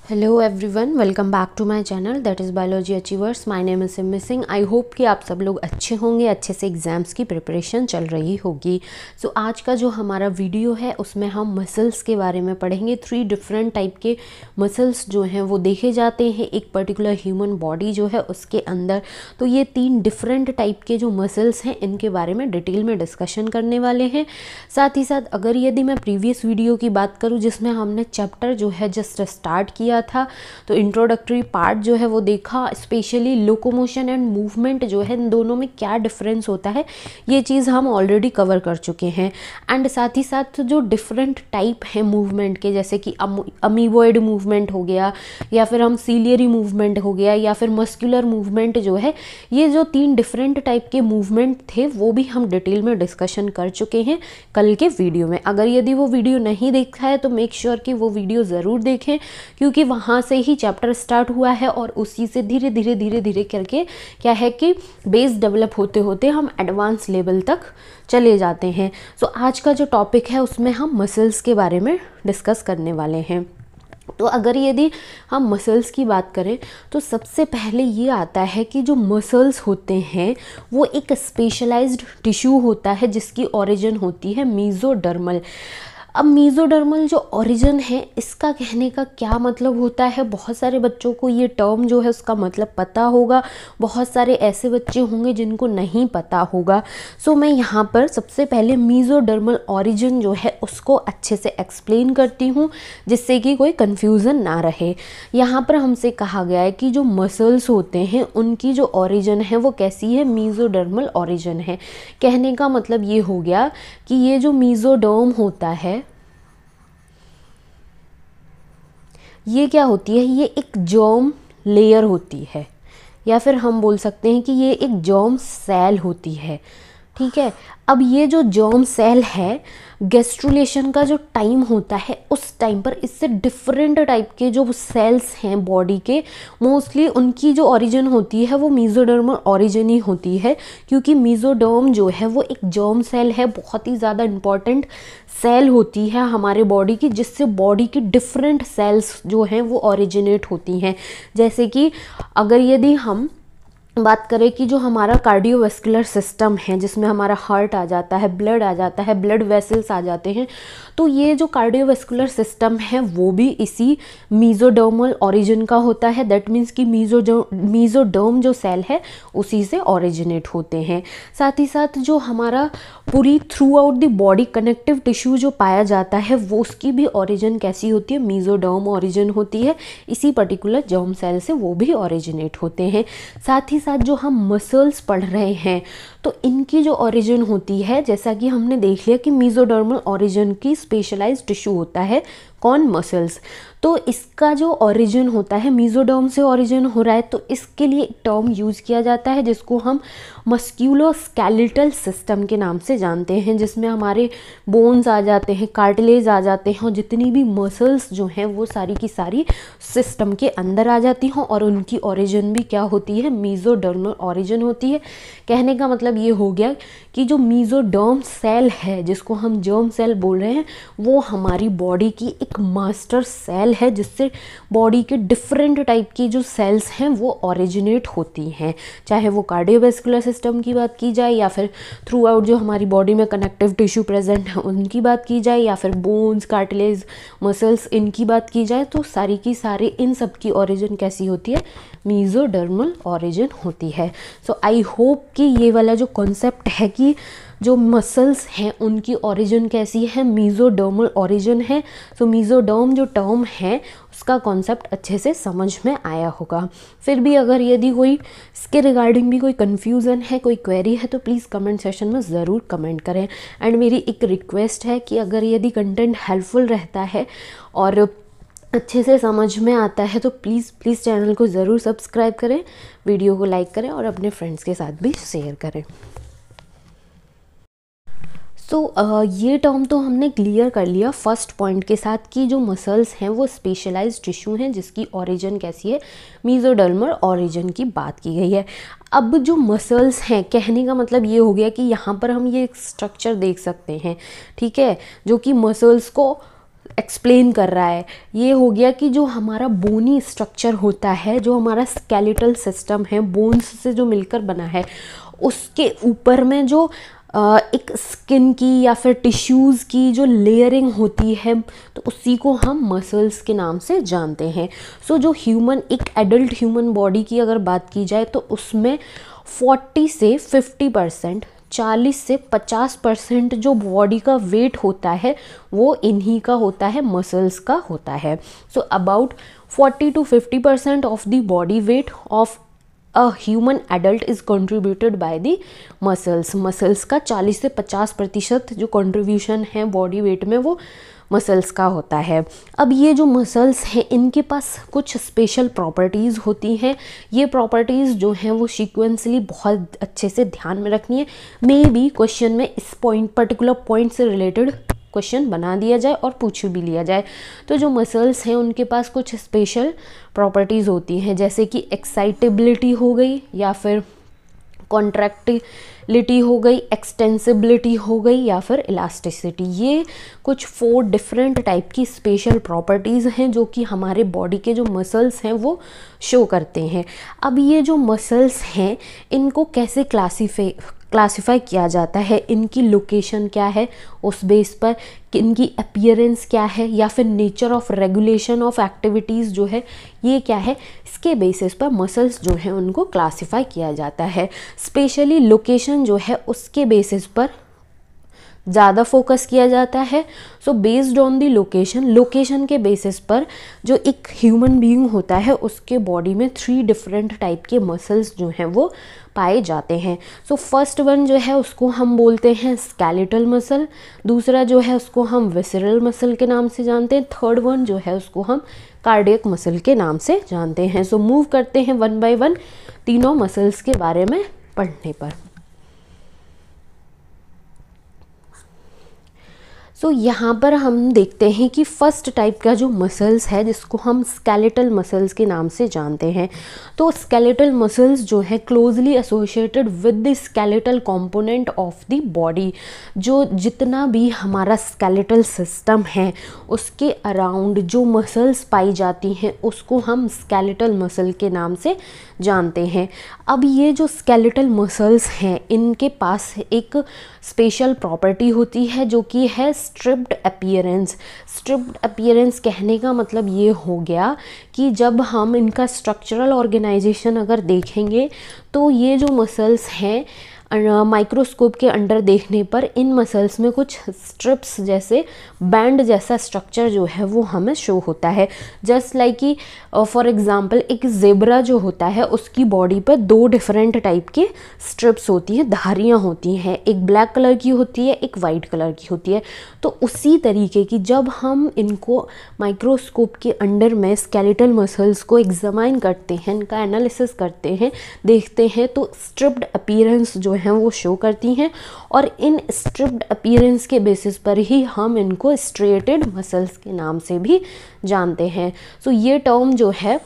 Hello everyone, welcome back to my channel that is biology achievers. My name is Simi Singh. I hope कि आप सब लोग अच्छे होंगे, अच्छे से एग्ज़ाम्स की प्रिपरेशन चल रही होगी। सो आज का जो हमारा वीडियो है उसमें हम मसल्स के बारे में पढ़ेंगे। 3 डिफरेंट टाइप के मसल्स जो हैं वो देखे जाते हैं एक पर्टिकुलर ह्यूमन बॉडी जो है उसके अंदर। तो ये 3 डिफरेंट टाइप के जो मसल्स हैं इनके बारे में डिटेल में डिस्कशन करने वाले हैं। साथ ही साथ अगर यदि मैं प्रीवियस वीडियो की बात करूँ जिसमें हमने चैप्टर जो है जस्ट स्टार्ट किया था, तो इंट्रोडक्टरी पार्ट जो है वो देखा, स्पेशली लोकोमोशन एंड मूवमेंट जो है इन दोनों में क्या डिफरेंस होता है ये चीज़ हम ऑलरेडी कवर कर चुके हैं। एंड साथ ही साथ जो डिफरेंट टाइप है मूवमेंट के, जैसे कि अमीबॉइड मूवमेंट हो गया या फिर हम सीलियरी मूवमेंट हो गया या फिर मस्कुलर मूवमेंट जो है, ये जो 3 डिफरेंट टाइप के मूवमेंट थे वो भी हम डिटेल में डिस्कशन कर चुके हैं कल के वीडियो में। अगर यदि वो वीडियो नहीं देखा है तो मेक श्योर कि वो वीडियो ज़रूर देखें, क्योंकि वहाँ से ही चैप्टर स्टार्ट हुआ है और उसी से धीरे धीरे करके क्या है कि बेस डेवलप होते होते हम एडवांस लेवल तक चले जाते हैं। सो आज का जो टॉपिक है उसमें हम मसल्स के बारे में डिस्कस करने वाले हैं। तो अगर यदि हम मसल्स की बात करें तो सबसे पहले ये आता है कि जो मसल्स होते हैं वो एक स्पेशलाइज्ड टिश्यू होता है जिसकी ओरिजिन होती है मीज़ोडर्मल। अब मीज़ोडर्मल जो ओरिजिन है इसका कहने का क्या मतलब होता है, बहुत सारे बच्चों को ये टर्म जो है उसका मतलब पता होगा, बहुत सारे ऐसे बच्चे होंगे जिनको नहीं पता होगा। सो मैं यहाँ पर सबसे पहले मीज़ोडर्मल ओरिजिन जो है उसको अच्छे से एक्सप्लेन करती हूँ जिससे कि कोई कन्फ्यूज़न ना रहे। यहाँ पर हमसे कहा गया है कि जो मसल्स होते हैं उनकी जो ओरिजिन है वो कैसी है, मीज़ोडर्मल ओरिजिन है। कहने का मतलब ये हो गया कि ये जो मीज़ोडर्म होता है ये क्या होती है, ये एक जर्म लेयर होती है या फिर हम बोल सकते हैं कि ये एक जर्म सेल होती है। ठीक है, अब ये जो जर्म सेल है गैस्ट्रुलेशन का जो टाइम होता है उस टाइम पर इससे डिफरेंट टाइप के जो सेल्स हैं बॉडी के, मोस्टली उनकी जो ओरिजिन होती है वो मीज़ोडर्मल ओरिजिन ही होती है, क्योंकि मीज़ोडर्म जो है वो एक जर्म सेल है, बहुत ही ज़्यादा इम्पॉर्टेंट सेल होती है हमारे बॉडी की, जिससे बॉडी की डिफरेंट सेल्स जो हैं वो ओरिजिनेट होती हैं। जैसे कि अगर यदि हम बात करें कि जो हमारा कार्डियोवैस्कुलर सिस्टम है जिसमें हमारा हार्ट आ जाता है, ब्लड आ जाता है, ब्लड वेसल्स आ जाते हैं, तो ये जो कार्डियोवैस्कुलर सिस्टम है वो भी इसी मीज़ोडर्मल ओरिजिन का होता है। दैट मीन्स कि मीज़ोडर्म जो सेल है उसी से ओरिजिनेट होते हैं। साथ ही साथ जो हमारा पूरी through out the body connective tissue जो पाया जाता है वो उसकी भी ओरिजिन कैसी होती है, मीज़ोडर्म ओरिजिन होती है, इसी पर्टिकुलर जर्म सेल से वो भी ओरिजिनेट होते हैं। साथ ही साथ जो हम मसल्स पढ़ रहे हैं तो इनकी जो ओरिजिन होती है, जैसा कि हमने देख लिया कि मीज़ोडर्मल ओरिजिन की स्पेशलाइज्ड टिश्यू होता है कौन, मसल्स। तो इसका जो ओरिजिन होता है मीज़ोडर्म से ओरिजिन हो रहा है, तो इसके लिए एक टर्म यूज़ किया जाता है जिसको हम मस्क्यूलोस्केलेटल सिस्टम के नाम से जानते हैं, जिसमें हमारे बोन्स आ जाते हैं, कार्टिलेज आ जाते हैं और जितनी भी मसल्स जो हैं वो सारी की सारी सिस्टम के अंदर आ जाती हैं और उनकी ओरिजिन भी क्या होती है, मीज़ोडर्मल ओरिजिन होती है। कहने का मतलब ये हो गया कि जो मीज़ोडर्म सेल है जिसको हम जर्म सेल बोल रहे हैं वो हमारी बॉडी की एक मास्टर सेल है जिससे बॉडी के डिफरेंट टाइप की जो सेल्स हैं वो ओरिजिनेट होती हैं, चाहे वो कार्डियोवैस्कुलर सिस्टम की बात की जाए या फिर थ्रू आउट जो हमारी बॉडी में कनेक्टिव टिश्यू प्रेजेंट है उनकी बात की जाए या फिर बोन्स, कार्टिलेज, मसल्स इनकी बात की जाए, तो सारी की सारी इन सब की ओरिजिन कैसी होती है, मीज़ोडर्मल ओरिजिन होती है। सो आई होप कि ये वाला जो कॉन्सेप्ट है कि जो मसल्स हैं उनकी ओरिजिन कैसी है, मीज़ोडर्मल ओरिजिन है। सो मीज़ोडर्म जो टर्म है उसका कॉन्सेप्ट अच्छे से समझ में आया होगा। फिर भी अगर यदि कोई इसके रिगार्डिंग भी कोई कन्फ्यूज़न है, कोई क्वेरी है तो प्लीज़ कमेंट सेशन में ज़रूर कमेंट करें। एंड मेरी एक रिक्वेस्ट है कि अगर यदि कंटेंट हेल्पफुल रहता है और अच्छे से समझ में आता है तो प्लीज़ चैनल को ज़रूर सब्सक्राइब करें, वीडियो को लाइक करें और अपने फ्रेंड्स के साथ भी शेयर करें। ये टर्म तो हमने क्लियर कर लिया फर्स्ट पॉइंट के साथ कि जो मसल्स हैं वो स्पेशलाइज्ड टिश्यू हैं जिसकी ओरिजिन कैसी है, मीज़ोडर्मल ओरिजिन की बात की गई है। अब जो मसल्स हैं, कहने का मतलब ये हो गया कि यहाँ पर हम ये स्ट्रक्चर देख सकते हैं, ठीक है, जो कि मसल्स को एक्सप्लेन कर रहा है। ये हो गया कि जो हमारा बोनी स्ट्रक्चर होता है, जो हमारा स्केलेटल सिस्टम है, बोन्स से जो मिलकर बना है, उसके ऊपर में जो एक स्किन की या फिर टिश्यूज़ की जो लेयरिंग होती है, तो उसी को हम मसल्स के नाम से जानते हैं। सो जो ह्यूमन, एक एडल्ट ह्यूमन बॉडी की अगर बात की जाए तो उसमें 40 से 50%, 40 से 50% जो बॉडी का वेट होता है वो इन्हीं का होता है, मसल्स का होता है। So about 40 to 50% of the body weight of a human adult is contributed by the muscles. Muscles का 40 से 50% जो कंट्रीब्यूशन है बॉडी वेट में वो मसल्स का होता है। अब ये जो मसल्स हैं इनके पास कुछ स्पेशल प्रॉपर्टीज़ होती हैं। ये प्रॉपर्टीज़ जो हैं वो सीक्वेंसली बहुत अच्छे से ध्यान में रखनी है। मे बी क्वेश्चन में इस पॉइंट, पर्टिकुलर पॉइंट से रिलेटेड क्वेश्चन बना दिया जाए और पूछ भी लिया जाए। तो जो मसल्स हैं उनके पास कुछ स्पेशल प्रॉपर्टीज़ होती हैं, जैसे कि एक्साइटेबिलिटी हो गई, या फिर कॉन्ट्रैक्टिलिटी हो गई, एक्सटेंसिबिलिटी हो गई, या फिर इलास्टिसिटी। ये कुछ 4 डिफरेंट टाइप की स्पेशल प्रॉपर्टीज़ हैं जो कि हमारे बॉडी के जो मसल्स हैं वो शो करते हैं। अब ये जो मसल्स हैं इनको कैसे क्लासीफाई किया जाता है, इनकी लोकेशन क्या है उस बेस पर, इनकी अपीयरेंस क्या है, या फिर nature of regulation of activities जो है ये क्या है, इसके बेसिस पर मसल्स जो है उनको क्लासीफाई किया जाता है। स्पेशली लोकेशन जो है उसके बेसिस पर ज़्यादा फोकस किया जाता है। So based on the location के बेसिस पर जो एक ह्यूमन बीइंग होता है उसके बॉडी में 3 डिफरेंट टाइप के मसल्स जो हैं वो पाए जाते हैं। सो फर्स्ट वन जो है उसको हम बोलते हैं स्केलेटल मसल, दूसरा जो है उसको हम विसरल मसल के नाम से जानते हैं, थर्ड वन जो है उसको हम कार्डियक मसल के नाम से जानते हैं। सो मूव करते हैं 1 by 1 तीनों मसल्स के बारे में पढ़ने पर। सो यहाँ पर हम देखते हैं कि फर्स्ट टाइप का जो मसल्स है जिसको हम स्केलेटल मसल्स के नाम से जानते हैं। तो स्केलेटल मसल्स जो है closely associated with the skeletal component of the body. जो जितना भी हमारा स्केलेटल सिस्टम है उसके अराउंड जो मसल्स पाई जाती हैं उसको हम स्केलेटल मसल के नाम से जानते हैं। अब ये जो स्केलेटल मसल्स हैं इनके पास एक स्पेशल प्रॉपर्टी होती है जो कि है स्ट्रिप्ड अपीयरेंस। स्ट्रिप्ड अपीयरेंस कहने का मतलब ये हो गया कि जब हम इनका स्ट्रक्चरल ऑर्गेनाइजेशन अगर देखेंगे तो ये जो मसल्स हैं माइक्रोस्कोप के अंडर देखने पर इन मसल्स में कुछ स्ट्रिप्स जैसे बैंड जैसा स्ट्रक्चर जो है वो हमें शो होता है। जस्ट लाइक कि फॉर एग्जांपल एक ज़ेब्रा जो होता है उसकी बॉडी पर 2 डिफरेंट टाइप के स्ट्रिप्स होती हैं, धारियाँ होती हैं, एक ब्लैक कलर की होती है, एक वाइट कलर की होती है। तो उसी तरीके की जब हम इनको माइक्रोस्कोप के अंडर में स्केलेटल मसल्स को एग्जामाइन करते हैं, इनका एनालिसिस करते हैं, देखते हैं तो स्ट्रिप्ड अपीयरेंस जो हैं वो शो करती हैं और इन स्ट्रिप्ड अपीयरेंस के बेसिस पर ही हम इनको स्ट्रेटेड मसल्स के नाम से भी जानते हैं। सो ये टर्म जो है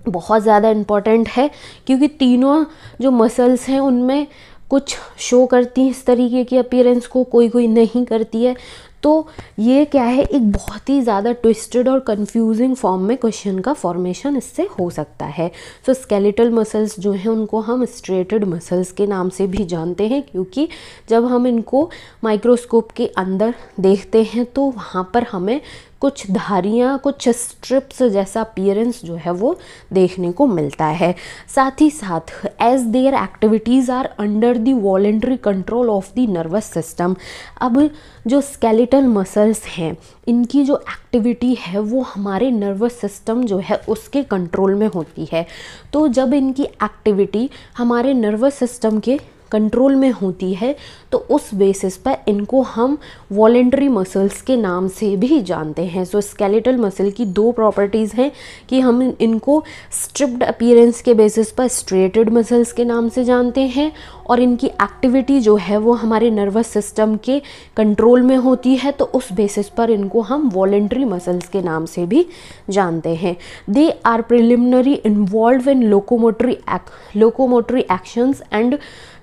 बहुत ज़्यादा इम्पॉर्टेंट है क्योंकि तीनों जो मसल्स हैं उनमें कुछ शो करती हैं इस तरीके की अपीयरेंस को, कोई कोई नहीं करती है। तो ये क्या है, एक बहुत ही ज़्यादा ट्विस्टेड और कंफ्यूजिंग फॉर्म में क्वेश्चन का फॉर्मेशन इससे हो सकता है। सो स्केलेटल मसल्स जो हैं उनको हम स्ट्रेटेड मसल्स के नाम से भी जानते हैं क्योंकि जब हम इनको माइक्रोस्कोप के अंदर देखते हैं तो वहाँ पर हमें कुछ धारियाँ, कुछ स्ट्रिप्स जैसा अपीयरेंस जो है वो देखने को मिलता है। साथ ही साथ as their activities are under the voluntary control of the nervous system. अब जो स्केलेटल मसल्स हैं इनकी जो एक्टिविटी है वो हमारे नर्वस सिस्टम जो है उसके कंट्रोल में होती है। तो जब इनकी एक्टिविटी हमारे नर्वस सिस्टम के कंट्रोल में होती है तो उस बेसिस पर इनको हम वॉलेंट्री मसल्स के नाम से भी जानते हैं। सो स्केलेटल मसल की 2 प्रॉपर्टीज़ हैं कि हम इनको स्ट्रिप्ड अपीयरेंस के बेसिस पर स्ट्रेटेड मसल्स के नाम से जानते हैं और इनकी एक्टिविटी जो है वो हमारे नर्वस सिस्टम के कंट्रोल में होती है तो उस बेसिस पर इनको हम वॉलेंट्री मसल्स के नाम से भी जानते हैं। They are preliminary involve in locomotory actions and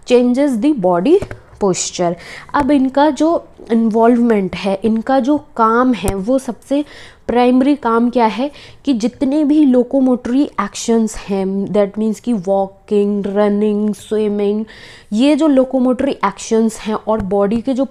changes the body posture. अब इनका जो इन्वॉल्वमेंट है, इनका जो काम है, वो सबसे प्राइमरी काम क्या है कि जितने भी लोकोमोटरी एक्शंस हैं, दैट मीन्स कि वॉकिंग, रनिंग, स्विमिंग, ये जो लोकोमोटरी एक्शंस हैं और बॉडी के जो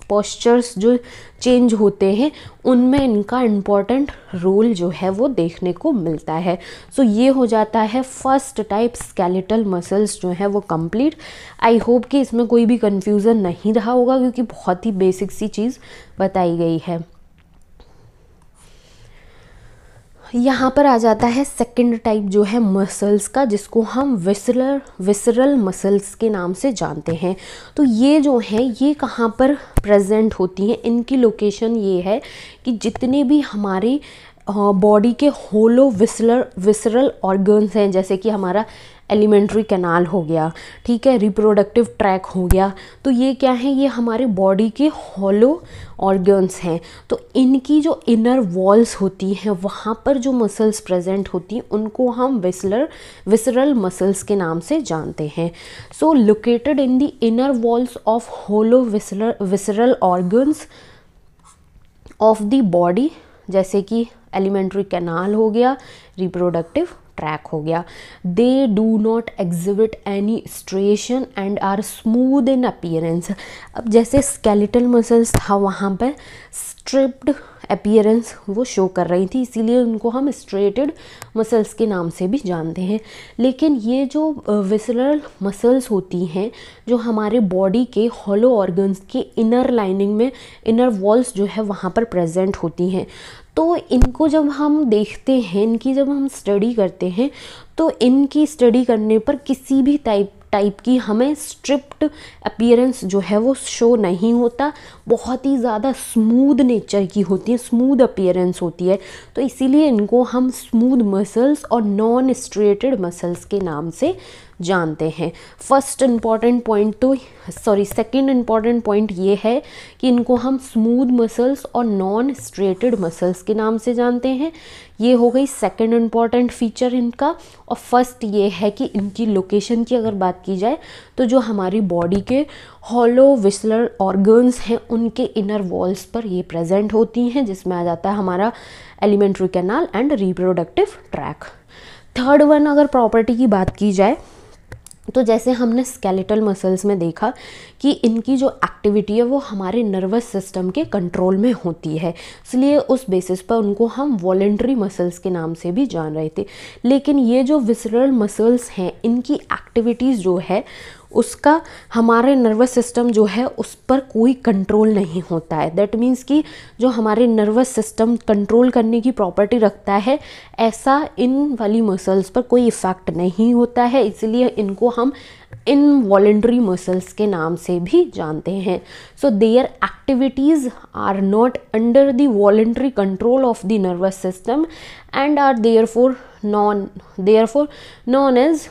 पोस्चर्स जो चेंज होते हैं, उनमें इनका इम्पॉर्टेंट रोल जो है वो देखने को मिलता है। सो ये हो जाता है फर्स्ट टाइप स्केलेटल मसल्स जो है वो कंप्लीट। आई होप कि इसमें कोई भी कंफ्यूजन नहीं रहा होगा, क्योंकि बहुत ही बेसिक सी चीज़ बताई गई है। यहाँ पर आ जाता है सेकंड टाइप जो है मसल्स का, जिसको हम विसरल मसल्स के नाम से जानते हैं। तो ये जो है ये कहाँ पर प्रेजेंट होती हैं, इनकी लोकेशन ये है कि जितने भी हमारे बॉडी के होलो विसरल ऑर्गन्स हैं, जैसे कि हमारा एलिमेंट्री कैनाल हो गया, ठीक है, रिप्रोडक्टिव ट्रैक हो गया, तो ये क्या है, ये हमारे बॉडी के हॉलो ऑर्गन्स हैं। तो इनकी जो इनर वॉल्स होती हैं, वहाँ पर जो मसल्स प्रेजेंट होती हैं, उनको हम विसरल मसल्स के नाम से जानते हैं। So located in the inner walls of hollow visceral organs of the body, जैसे कि एलिमेंट्री कैनाल हो गया, रिप्रोडक्टिव ट्रैक हो गया। They do not exhibit any striation and are smooth in appearance. अब जैसे स्केलेटल मसल्स था, वहाँ पर स्ट्रिप्ड अपीयरेंस वो शो कर रही थी, इसीलिए उनको हम स्ट्रेटेड मसल्स के नाम से भी जानते हैं। लेकिन ये जो विसरल मसल्स होती हैं, जो हमारे बॉडी के हॉलो ऑर्गन्स के इनर लाइनिंग में, इनर वॉल्स जो है वहाँ पर प्रेजेंट होती हैं, तो इनको जब हम देखते हैं, इनकी जब हम स्टडी करते हैं, तो इनकी स्टडी करने पर किसी भी टाइप की हमें स्ट्रिप्ड अपीयरेंस जो है वो शो नहीं होता, बहुत ही ज़्यादा स्मूथ नेचर की होती है, स्मूथ अपीयरेंस होती है। तो इसीलिए इनको हम स्मूथ मसल्स और नॉन स्ट्रेटेड मसल्स के नाम से जानते हैं। सेकंड इम्पॉर्टेंट पॉइंट ये है कि इनको हम स्मूथ मसल्स और नॉन स्ट्रेटेड मसल्स के नाम से जानते हैं। ये हो गई सेकंड इम्पॉर्टेंट फीचर इनका। और फर्स्ट ये है कि इनकी लोकेशन की अगर बात की जाए, तो जो हमारी बॉडी के हॉलो विसरल ऑर्गन्स हैं, उनके इनर वॉल्स पर ये प्रेजेंट होती हैं, जिसमें आ जाता है हमारा alimentary canal and reproductive tract. Third one अगर प्रॉपर्टी की बात की जाए, तो जैसे हमने स्केलेटल मसल्स में देखा कि इनकी जो एक्टिविटी है वो हमारे नर्वस सिस्टम के कंट्रोल में होती है, इसलिए उस बेसिस पर उनको हम वॉलेंट्री मसल्स के नाम से भी जान रहे थे। लेकिन ये जो विसरल मसल्स हैं, इनकी एक्टिविटीज़ जो है उसका हमारे नर्वस सिस्टम जो है उस पर कोई कंट्रोल नहीं होता है। दैट मीन्स कि जो हमारे नर्वस सिस्टम कंट्रोल करने की प्रॉपर्टी रखता है, ऐसा इन वाली मसल्स पर कोई इफ़ेक्ट नहीं होता है, इसलिए इनको हम इनवॉलेंट्री मसल्स के नाम से भी जानते हैं। So their activities are not under the voluntary control of the nervous system and are therefore known as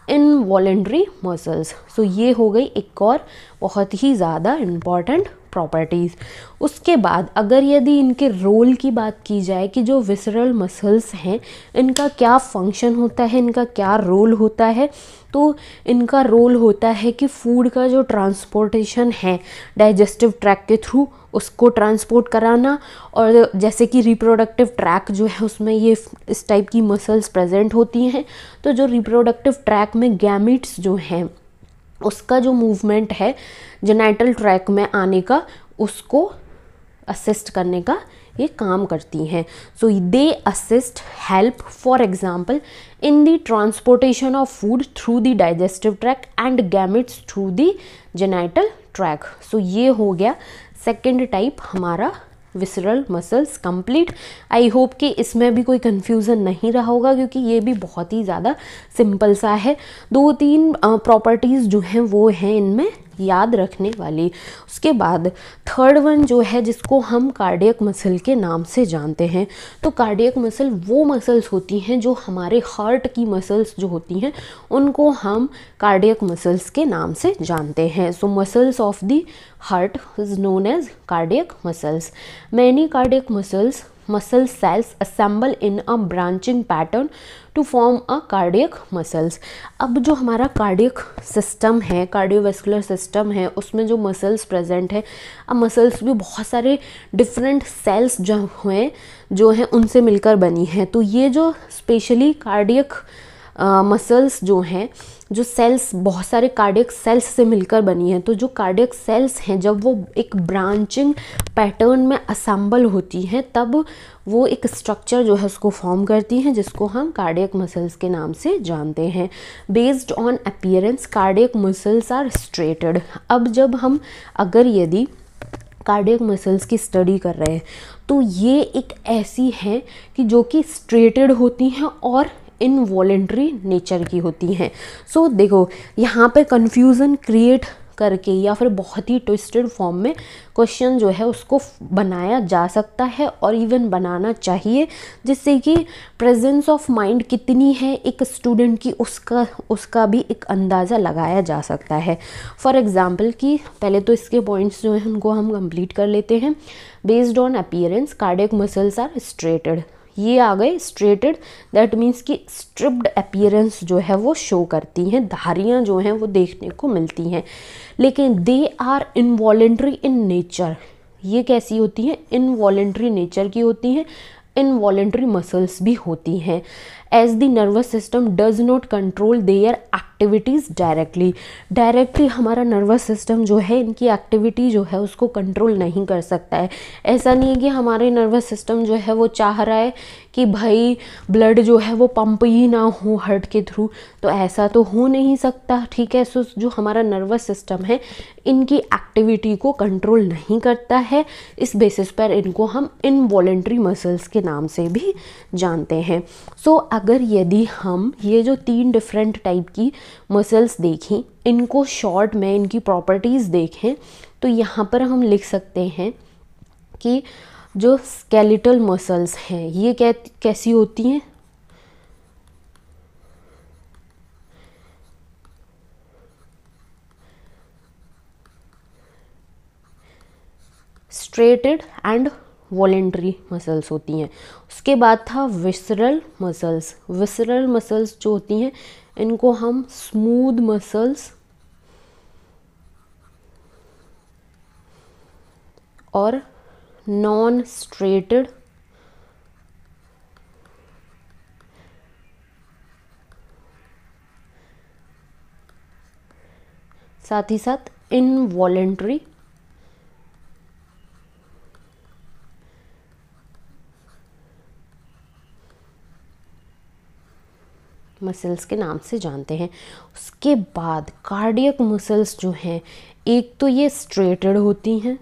involuntary muscles. So ये हो गई एक और बहुत ही ज़्यादा इम्पॉर्टेंट प्रॉपर्टीज़। उसके बाद अगर यदि इनके रोल की बात की जाए कि जो विसरल मसल्स हैं, इनका क्या फंक्शन होता है, इनका क्या रोल होता है, तो इनका रोल होता है कि फूड का जो ट्रांसपोर्टेशन है डाइजेस्टिव ट्रैक के थ्रू, उसको ट्रांसपोर्ट कराना। और जैसे कि रिप्रोडक्टिव ट्रैक जो है उसमें ये इस टाइप की मसल्स प्रेजेंट होती हैं, तो जो रिप्रोडक्टिव ट्रैक में गैमीट्स जो हैं उसका जो मूवमेंट है जेनाइटल ट्रैक में आने का, उसको असिस्ट करने का ये काम करती हैं। So they assist help for example in the transportation of food through the digestive tract and gametes through the genital tract. So ये हो गया सेकेंड टाइप हमारा visceral muscles complete. I hope कि इसमें भी कोई कन्फ्यूज़न नहीं रहा होगा, क्योंकि ये भी बहुत ही ज़्यादा सिंपल सा है। 2-3 प्रॉपर्टीज़ जो हैं वो हैं इनमें याद रखने वाली। उसके बाद थर्ड वन जो है जिसको हम कार्डियक मसल के नाम से जानते हैं। तो कार्डियक मसल वो मसल्स होती हैं जो हमारे हार्ट की मसल्स जो होती हैं उनको हम कार्डियक मसल्स के नाम से जानते हैं। So muscles of the heart is known as cardiac muscles. Many cardiac muscles muscle cells assemble in a branching pattern to form a cardiac muscles. अब जो हमारा कार्डियक सिस्टम है, कार्डियोवैस्कुलर सिस्टम है, उसमें जो मसल्स प्रेजेंट है, अब muscles भी बहुत सारे डिफरेंट सेल्स जो हैं उनसे मिलकर बनी हैं। तो ये जो स्पेशली कार्डियक मसल्स जो हैं, जो सेल्स बहुत सारे कार्डियक सेल्स से मिलकर बनी हैं, तो जो कार्डियक सेल्स हैं जब वो एक ब्रांचिंग पैटर्न में असेंबल होती हैं तब वो एक स्ट्रक्चर जो है उसको फॉर्म करती हैं, जिसको हम कार्डियक मसल्स के नाम से जानते हैं। Based on appearance cardiac muscles are striated. अब जब हम यदि कार्डियक मसल्स की स्टडी कर रहे हैं तो ये एक ऐसी हैं कि जो कि स्ट्रेटेड होती हैं और इनवॉलेंट्री नेचर की होती हैं। सो देखो यहाँ पे कन्फ्यूज़न क्रिएट करके या फिर बहुत ही ट्विस्टेड फॉर्म में क्वेश्चन जो है उसको बनाया जा सकता है और इवन बनाना चाहिए, जिससे कि प्रेजेंस ऑफ माइंड कितनी है एक स्टूडेंट की उसका भी एक अंदाज़ा लगाया जा सकता है। फॉर एग्जांपल कि पहले तो इसके पॉइंट्स जो हैं उनको हम कंप्लीट कर लेते हैं। Based on appearance cardiac muscles are striated, ये आ गए स्ट्रेटेड, दैट मीन्स कि स्ट्रिप्ड अपीयरेंस जो है वो शो करती हैं, धारियाँ जो हैं वो देखने को मिलती हैं। लेकिन they are involuntary in nature, ये कैसी होती हैं? इनवॉलेंट्री नेचर की होती हैं, इनवॉलेंट्री मसल्स भी होती हैं। As the nervous system does not control their activities directly हमारा नर्वस सिस्टम जो है इनकी एक्टिविटी जो है उसको कंट्रोल नहीं कर सकता है। ऐसा नहीं है कि हमारे नर्वस सिस्टम जो है वो चाह रहा है कि भाई ब्लड जो है वो पंप ही ना हो हार्ट के थ्रू, तो ऐसा तो हो नहीं सकता, ठीक है। सो जो हमारा नर्वस सिस्टम है इनकी एक्टिविटी को कंट्रोल नहीं करता है, इस बेसिस पर इनको हम इनवॉलेंट्री मसल्स के नाम से भी जानते हैं। सो अगर यदि हम ये जो 3 डिफरेंट टाइप की मसल्स देखें, इनको शॉर्ट में इनकी प्रॉपर्टीज़ देखें, तो यहाँ पर हम लिख सकते हैं कि जो स्केलेटल मसल्स हैं ये कैसी होती हैं? स्ट्रेटेड एंड वॉलेंट्री मसल्स होती हैं। उसके बाद था विसरल मसल्स जो होती हैं इनको हम स्मूथ मसल्स और नॉन स्ट्रेटेड साथ ही साथ इनवॉलेंट्री मसल्स के नाम से जानते हैं। उसके बाद कार्डियक मसल्स जो हैं, एक तो ये स्ट्रेटेड होती हैं,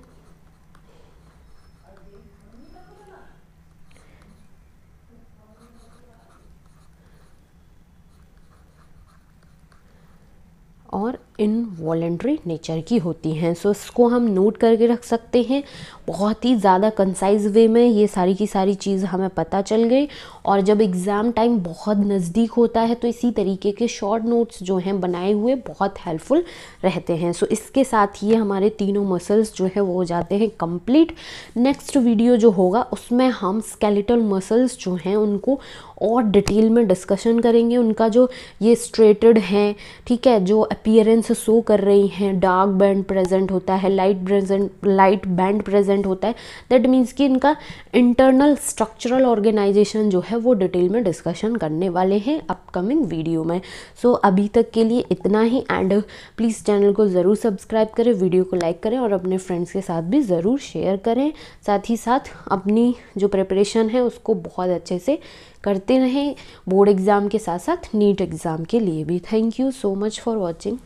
और इनवॉलेंट्री नेचर की होती हैं। सो इसको हम नोट करके रख सकते हैं। बहुत ही ज़्यादा कंसाइज वे में ये सारी की सारी चीज़ हमें पता चल गई, और जब एग्ज़ाम टाइम बहुत नज़दीक होता है तो इसी तरीके के शॉर्ट नोट्स जो हैं बनाए हुए बहुत हेल्पफुल रहते हैं। सो इसके साथ ये हमारे तीनों मसल्स जो है वो हो जाते हैं कंप्लीट। नेक्स्ट वीडियो जो होगा उसमें हम स्केलेटल मसल्स जो हैं उनको और डिटेल में डिस्कशन करेंगे। उनका जो ये स्ट्रेटेड हैं, ठीक है, जो अपीयरेंस शो कर रही हैं, डार्क बैंड प्रेजेंट होता है, लाइट बैंड प्रेजेंट होता है, दैट मीन्स कि इनका इंटरनल स्ट्रक्चरल ऑर्गेनाइजेशन जो है वो डिटेल में डिस्कशन करने वाले हैं अपकमिंग वीडियो में। सो अभी तक के लिए इतना ही, एंड प्लीज़ चैनल को ज़रूर सब्सक्राइब करें, वीडियो को लाइक करें और अपने फ्रेंड्स के साथ भी ज़रूर शेयर करें। साथ ही साथ अपनी जो प्रिपरेशन है उसको बहुत अच्छे से करते रहें, बोर्ड एग्ज़ाम के साथ साथ नीट एग्ज़ाम के लिए भी। Thank you so much for watching.